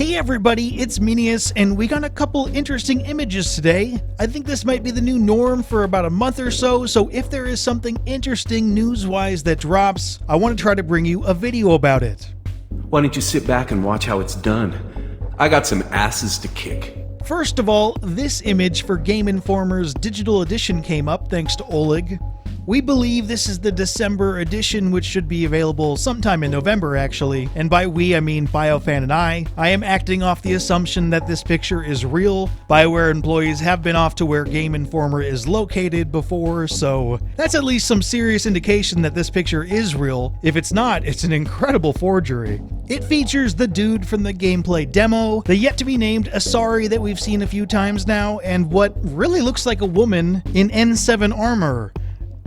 Hey everybody, it's Minius, and we got a couple interesting images today. I think this might be the new norm for about a month or so if there is something interesting news-wise that drops, I want to try to bring you a video about it. Why don't you sit back and watch how it's done? I got some asses to kick. First of all, this image for Game Informer's digital edition came up thanks to Oleg. We believe this is the December edition, which should be available sometime in November actually, and by we I mean Biofan and I. I am acting off the assumption that this picture is real. BioWare employees have been off to where Game Informer is located before, so that's at least some serious indication that this picture is real. If it's not, it's an incredible forgery. It features the dude from the gameplay demo, the yet-to-be-named Asari that we've seen a few times now, and what really looks like a woman in N7 armor.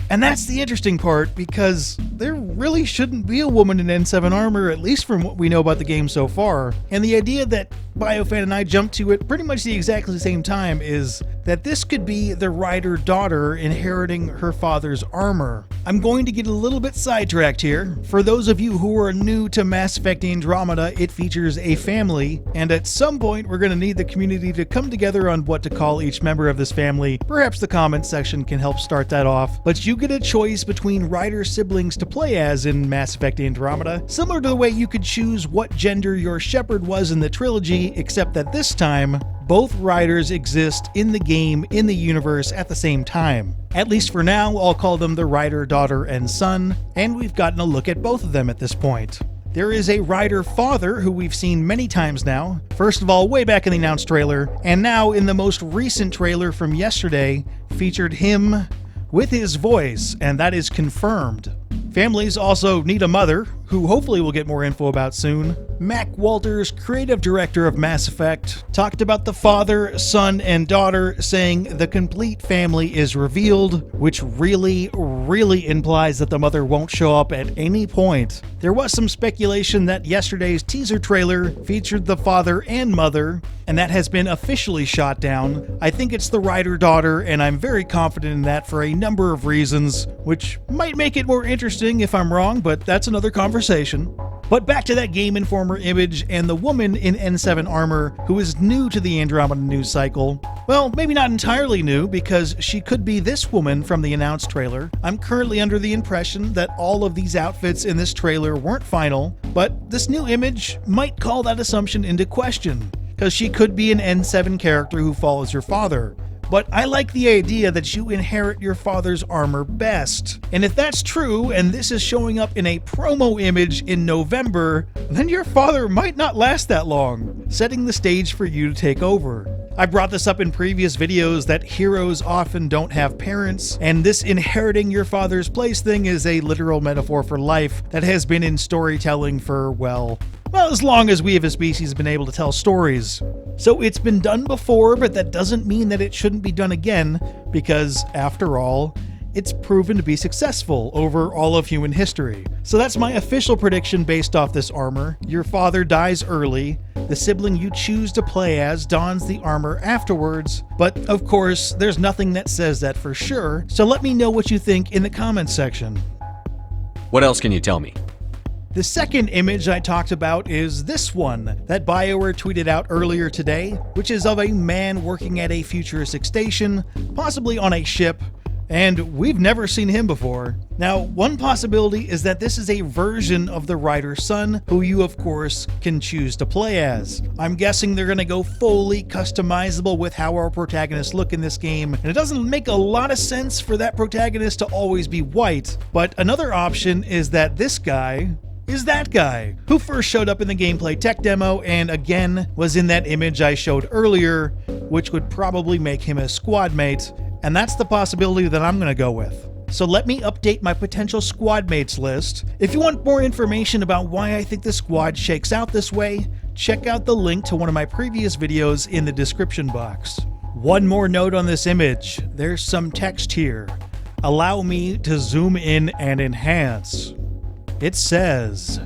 And that's the interesting part, because there really shouldn't be a woman in N7 armor, at least from what we know about the game so far. And the idea that Biofan and I jumped to it pretty much the exactly same time is that this could be the Rider daughter inheriting her father's armor. I'm going to get a little bit sidetracked here. For those of you who are new to Mass Effect Andromeda, it features a family, and at some point we're going to need the community to come together on what to call each member of this family. Perhaps the comments section can help start that off, but you get a choice between Rider siblings to play as in Mass Effect Andromeda, similar to the way you could choose what gender your Shepard was in the trilogy, except that this time, both Riders exist in the game, in the universe, at the same time. At least for now, I'll call them the Rider daughter and son, and we've gotten a look at both of them at this point. There is a Rider father who we've seen many times now. First of all, way back in the announced trailer, and now in the most recent trailer from yesterday, featured him with his voice, and that is confirmed. Families also need a mother, who hopefully we'll get more info about soon. Mac Walters, creative director of Mass Effect, talked about the father, son, and daughter, saying the complete family is revealed, which really implies that the mother won't show up at any point. There was some speculation that yesterday's teaser trailer featured the father and mother, and that has been officially shot down. I think it's the Rider daughter, and I'm very confident in that for a number of reasons, which might make it more interesting if I'm wrong, but that's another conversation. But back to that Game Informer image and the woman in N7 armor who is new to the Andromeda news cycle. Well, maybe not entirely new, because she could be this woman from the announced trailer. I'm currently under the impression that all of these outfits in this trailer weren't final, but this new image might call that assumption into question, because she could be an N7 character who follows her father. But I like the idea that you inherit your father's armor best. And if that's true, and this is showing up in a promo image in November, then your father might not last that long, setting the stage for you to take over. I brought this up in previous videos that heroes often don't have parents, and this inheriting your father's place thing is a literal metaphor for life that has been in storytelling for, well, as long as we as a species have been able to tell stories. So it's been done before, but that doesn't mean that it shouldn't be done again, because after all, it's proven to be successful over all of human history. So that's my official prediction based off this armor. Your father dies early, the sibling you choose to play as dons the armor afterwards, but of course, there's nothing that says that for sure, so let me know what you think in the comments section. What else can you tell me? The second image I talked about is this one that BioWare tweeted out earlier today, which is of a man working at a futuristic station, possibly on a ship, and we've never seen him before. Now, one possibility is that this is a version of the Rider son, who you of course can choose to play as. I'm guessing they're going to go fully customizable with how our protagonists look in this game, and it doesn't make a lot of sense for that protagonist to always be white, but another option is that this guy is that guy who first showed up in the gameplay tech demo and again was in that image I showed earlier, which would probably make him a squad mate, and that's the possibility that I'm going to go with. So let me update my potential squad mates list. If you want more information about why I think the squad shakes out this way, check out the link to one of my previous videos in the description box. One more note on this image, there's some text here. Allow me to zoom in and enhance. It says,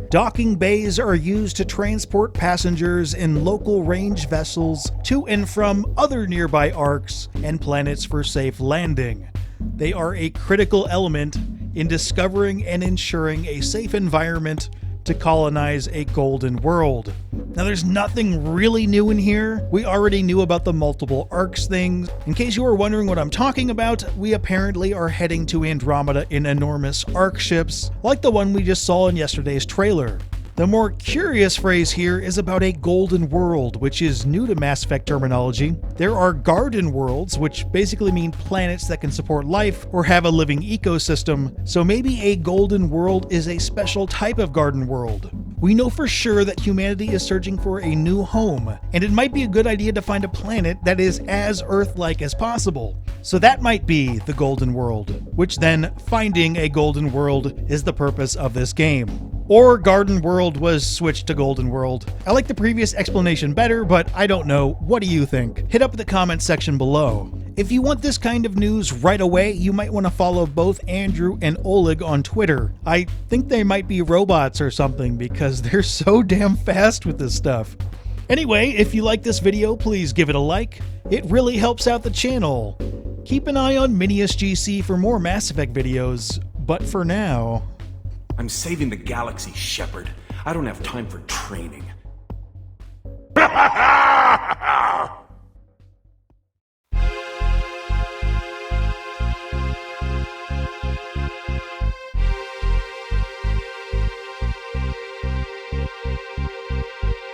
docking bays are used to transport passengers in local range vessels to and from other nearby arcs and planets for safe landing. They are a critical element in discovering and ensuring a safe environment to colonize a golden world. Now there's nothing really new in here. We already knew about the multiple arcs things. In case you were wondering what I'm talking about, we apparently are heading to Andromeda in enormous arc ships, like the one we just saw in yesterday's trailer. The more curious phrase here is about a golden world, which is new to Mass Effect terminology. There are garden worlds, which basically mean planets that can support life or have a living ecosystem, so maybe a golden world is a special type of garden world. We know for sure that humanity is searching for a new home, and it might be a good idea to find a planet that is as Earth-like as possible. So that might be the golden world, which then finding a golden world is the purpose of this game. Or Garden World was switched to Golden World. I like the previous explanation better, but I don't know. What do you think? Hit up the comments section below. If you want this kind of news right away, you might want to follow both Andrew and Oleg on Twitter. I think they might be robots or something because they're so damn fast with this stuff. Anyway, if you like this video, please give it a like. It really helps out the channel. Keep an eye on MiniusGC for more Mass Effect videos, but for now... I'm saving the galaxy, Shepard. I don't have time for training.